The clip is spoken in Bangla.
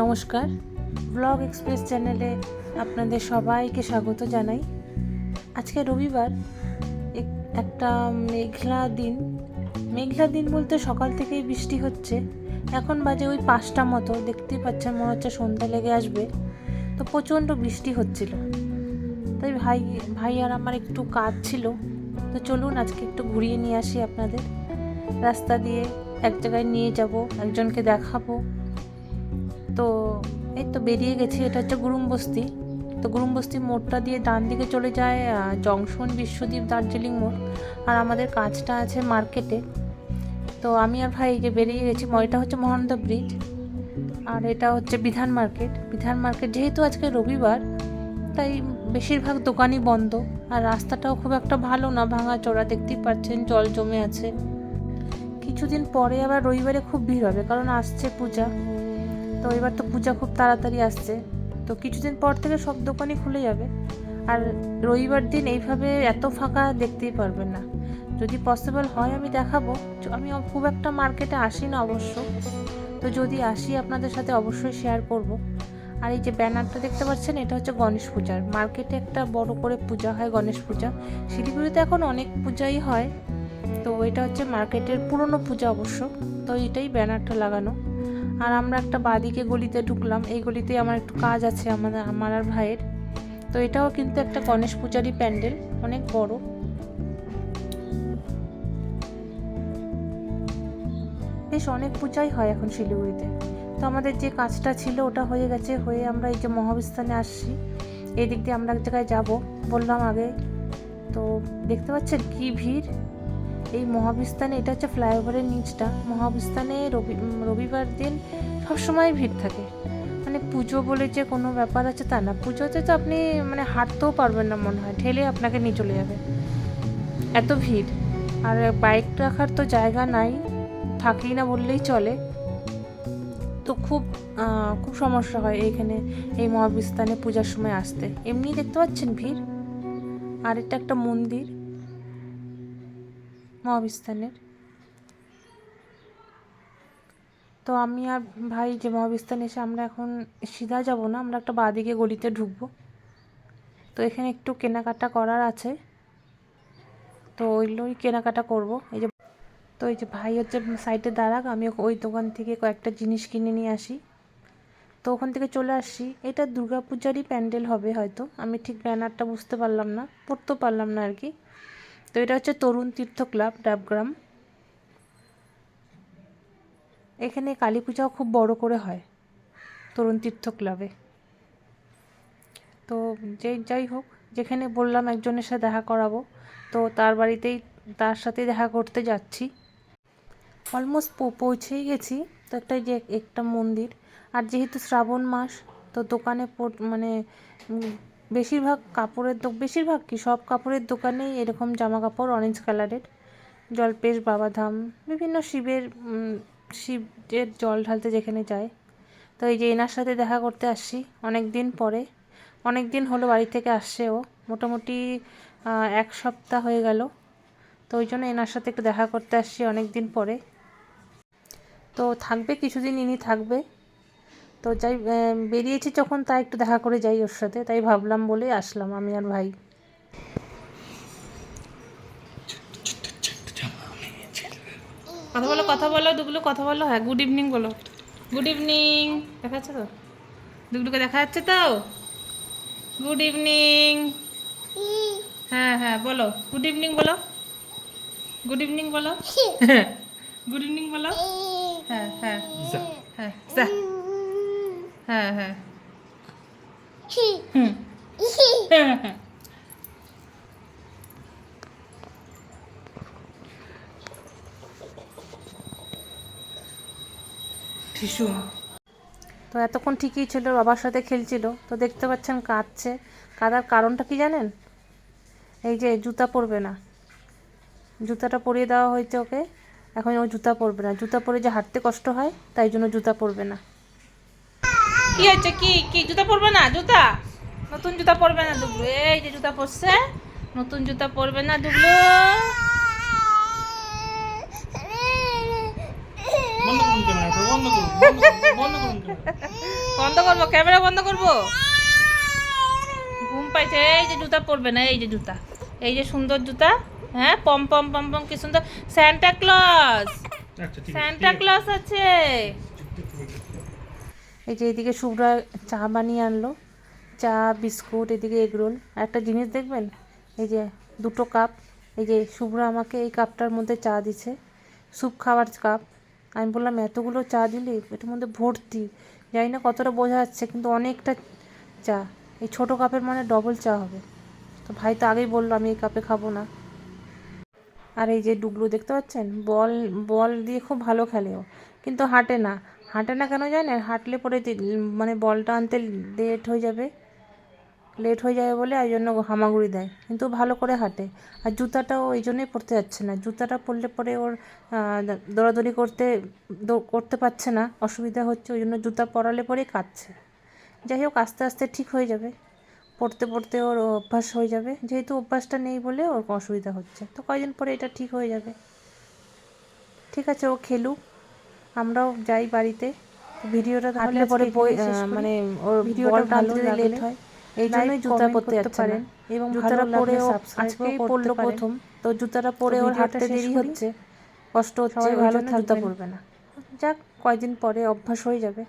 নমস্কার, ব্লগ এক্সপ্রেস চ্যানেলে আপনাদের সবাইকে স্বাগত জানাই। আজকে রবিবার, একটা মেঘলা দিন বলতে সকাল থেকেই বৃষ্টি হচ্ছে। এখন বাজে ওই 5টা মতো, দেখতেই পাচ্ছেন মনে হচ্ছে সন্ধ্যা লেগে আসবে। তো প্রচণ্ড বৃষ্টি হচ্ছিল, তাই ভাই আর আমার একটু কাজ ছিল। তো চলুন আজকে একটু ঘুরিয়ে নিয়ে আসি আপনাদের। রাস্তা দিয়ে এক জায়গায় নিয়ে যাব, একজনকে দেখাবো। তো এই তো বেরিয়ে গেছি। এটা হচ্ছে গুরুমবস্তি। তো গুরুমবস্তি মোড়টা দিয়ে ডান দিকে চলে যায় জংশন, বিশ্বদ্বীপ, দার্জিলিং মোড়। আর আমাদের কাজটা আছে মার্কেটে। তো আমি আর ভাই যে বেরিয়ে গেছি। এটা হচ্ছে মহানন্দা ব্রিজ, আর এটা হচ্ছে বিধান মার্কেট। যেহেতু আজকে রবিবার, তাই বেশিরভাগ দোকানই বন্ধ। আর রাস্তাটাও খুব একটা ভালো না, ভাঙাচোরা, দেখতেই পাচ্ছেন জল জমে আছে। কিছুদিন পরে আবার রবিবারে খুব ভিড় হবে, কারণ আসছে পূজা। তো এবার তো পূজা খুব তাড়াতাড়ি আসছে, তো কিছুদিন পর থেকে সব দোকানই খুলে যাবে। আর রবিবার দিন এইভাবে এত ফাঁকা দেখতেই পারবেন না। যদি পসিবল হয় আমি দেখাবো। আমি খুব একটা মার্কেটে আসি না অবশ্য, তো যদি আসি আপনাদের সাথে অবশ্যই শেয়ার করব। আর এই যে ব্যানারটা দেখতে পাচ্ছেন, এটা হচ্ছে গণেশ পূজার। মার্কেটে একটা বড় করে পূজা হয়, গণেশ পূজা। শিলিগুড়িতে এখন অনেক পূজাই হয়, তো এটা হচ্ছে মার্কেটের পুরনো পূজা অবশ্য। তো এটাই ব্যানারটা লাগানো। আর আমরা একটা বাদিকে গলিতে ঢুকলাম। এই গলিতে আমার একটু কাজ আছে, আমার আর ভাইয়ের। তো এটাও কিন্তু একটা গণেশ পূজারই প্যান্ডেল, অনেক বড়। বেশ অনেক পূজাই হয় এখন শিলিগুড়িতে। তো আমাদের যে কাজটা ছিল ওটা হয়ে গেছে। হয়ে আমরা এই যে মহাবিস্তানে আসছি। এই দিক দিয়ে আমরা এক জায়গায় যাব, বললাম আগে। তো দেখতে পাচ্ছেন কি ভিড় এই মহাবিস্তানে। এটা হচ্ছে ফ্লাইওভারের নিচটা। মহাবিস্তানে রবিবার দিন সবসময় ভিড় থাকে। মানে পুজো বলে যে কোনো ব্যাপার আছে তা না। পুজোতে তো আপনি হাঁটতেও পারবেন না, মনে হয় ঠেলে আপনাকে নিয়ে চলে যাবে, এত ভিড়। আর বাইক রাখার তো জায়গা নাই, থাকেই না বললেই চলে। তো খুব সমস্যা হয় এইখানে, এই মহাবিস্তানে পূজার সময় আসতে। এমনি দেখতে পাচ্ছেন ভিড়। আর এটা একটা মন্দির মহাবিস্তানের। তো আমি আর ভাই যে মহাবিস্তান এসে আমরা এখন সিধা যাব না, আমরা একটা বাঁদিকে গলিতে ঢুকবো। তো এখানে একটু কেনাকাটা করার আছে, তো ওইগুলোই কেনাকাটা করব। এই যে ভাই হচ্ছে সাইডে দাঁড়াক, আমি ওই দোকান থেকে কয়েকটা জিনিস কিনে নিয়ে আসি। তো ওখান থেকে চলে আসছি। এটা দুর্গাপূজারই প্যান্ডেল হবে হয়তো, আমি ঠিক ব্যানারটা বুঝতে পারলাম না, পড়তেও পারলাম না আর কি। তো এটা হচ্ছে তরুণ তীর্থ ক্লাব, ডাবগ্রাম। এখানে কালী পূজাও খুব বড় করে হয় তরুণ তীর্থ ক্লাবে। তো যাই হোক, যেখানে বললাম একজনের সাথে দেখা করাবো, তো তার সাথে দেখা করতে যাচ্ছি। অলমোস্ট পৌঁছেই গেছি। তো একটা মন্দির। আর যেহেতু শ্রাবণ মাস, তো দোকানে বেশিরভাগ কি সব কাপড়ের দোকানেই এরকম জামা কাপড় অরেঞ্জ কালারের। জলপেশ, বাবাধাম, বিভিন্ন শিবের জল ঢালতে যেখানে যায়। তো এই যে এনার সাথে দেখা করতে আসছি অনেক দিন হলো বাড়ি থেকে আসছে ও, মোটামুটি 1 সপ্তাহ হয়ে গেল। তো ওই জন্য এনার সাথে একটু দেখা করতে আসছি অনেক দিন পরে। তো থাকবে কিছুদিন, ইনি থাকবে। তো বেরিয়েছি যখন, তাই একটু দেখা করে যাই ওর সাথে, তাই ভাবলাম বলে আসলাম আমি আর ভাই। কথা বলো দুগুলো, কথা বলো। হ্যাঁ, গুড ইভিনিং বলো। Good evening. দেখা যাচ্ছে তো দুগুলোকে, দেখা যাচ্ছে তো? Good evening. হ্যাঁ হ্যাঁ বলো, গুড ইভিনিং বলো। গুড ইভিনিং বলো। গুড ইভিনিং বলো। হ্যাঁ হ্যাঁ হ্যাঁ হ্যাঁ হ্যাঁ হুম হ্যাঁ। ভীষণ। তো এতক্ষণ ঠিকই ছিল, বাবার সাথে খেলছিল। তো দেখতে পাচ্ছেন কাঁদছে। কাঁদার কারণটা কি জানেন? এই যে জুতা পরবে না, জুতাটা পরিয়ে দেওয়া হয়েছে ওকে। এখন ও জুতা পরবে না, জুতা পরে যে হাঁটতে কষ্ট হয়, তাই জন্য জুতা পরবে না। কি হচ্ছে? কি জুতা পরবে না? নতুন জুতা পরবে না দুগলু। এই যে জুতা পরছে, নতুন জুতা পরবে না দুগলু। বন্ধ করবো, ক্যামেরা বন্ধ করবো। ঘুম পাইছে। এই যে জুতা পরবে না, এই যে জুতা, এই যে সুন্দর জুতা। হ্যাঁ, পম পম পম পম, কি সুন্দর। স্যান্টা ক্লজ, স্যান্টা ক্লজ আছে। এই যে এদিকে শুভ্রা চা বানিয়ে আনলো, চা বিস্কুট, এদিকে এগরোল। একটা জিনিস দেখবেন, এই যে দুটো কাপ, এই যে শুভ্রা আমাকে এই কাপটার মধ্যে চা দিছে, স্যুপ খাওয়ার কাপ। আমি বললাম এতগুলো চা দিলি, এটার মধ্যে ভর্তি। জানি না কতটা বোঝা যাচ্ছে, কিন্তু অনেকটা চা। এই ছোটো কাপের মানে ডবল চা হবে। তো ভাই তো আগেই বললো আমি এই কাপে খাবো না। আর এই যে ডুগলু দেখতে পাচ্ছেন, বল বল দিয়ে খুব ভালো খেলে ও, কিন্তু হাঁটে না। হাঁটে না কেন জানেন? হাঁটলে পরে মানে বলটা আনতে লেট হয়ে যাবে বলে এই জন্য হামাগুড়ি দেয়, কিন্তু ভালো করে হাঁটে। আর জুতাটাও এই জন্যই পরতে যাচ্ছে না, জুতাটা পরলে পরে ওর দৌড়াদৌড়ি করতে পারছে না, অসুবিধা হচ্ছে, ওই জন্য জুতা পরালে পরেই কাঁদছে। যাই হোক, আস্তে আস্তে ঠিক হয়ে যাবে, পড়তে পড়তে ওর অভ্যাস হয়ে যাবে। যেহেতু অভ্যাসটা নেই বলে ওর অসুবিধা হচ্ছে, তো কয়েকদিন পরে এটা ঠিক হয়ে যাবে। ঠিক আছে, ও খেলুক, আমরাও যাই বাড়িতে। ভিডিওটা তাহলে পরে মানে ওর ভিডিওটা ভালো লেট হয়, এই জন্যই জুতা পরতে যাচ্ছে না। এবং জুতাটা পরে ও আজকেই পরলো প্রথম, তো জুতাটা পরে ওর হাঁটতে দেরি হচ্ছে, কষ্ট হচ্ছে, ওই জন্য জুতা পরবে না। যাক, কয়েকদিন পরে অভ্যাস হয়ে যাবে।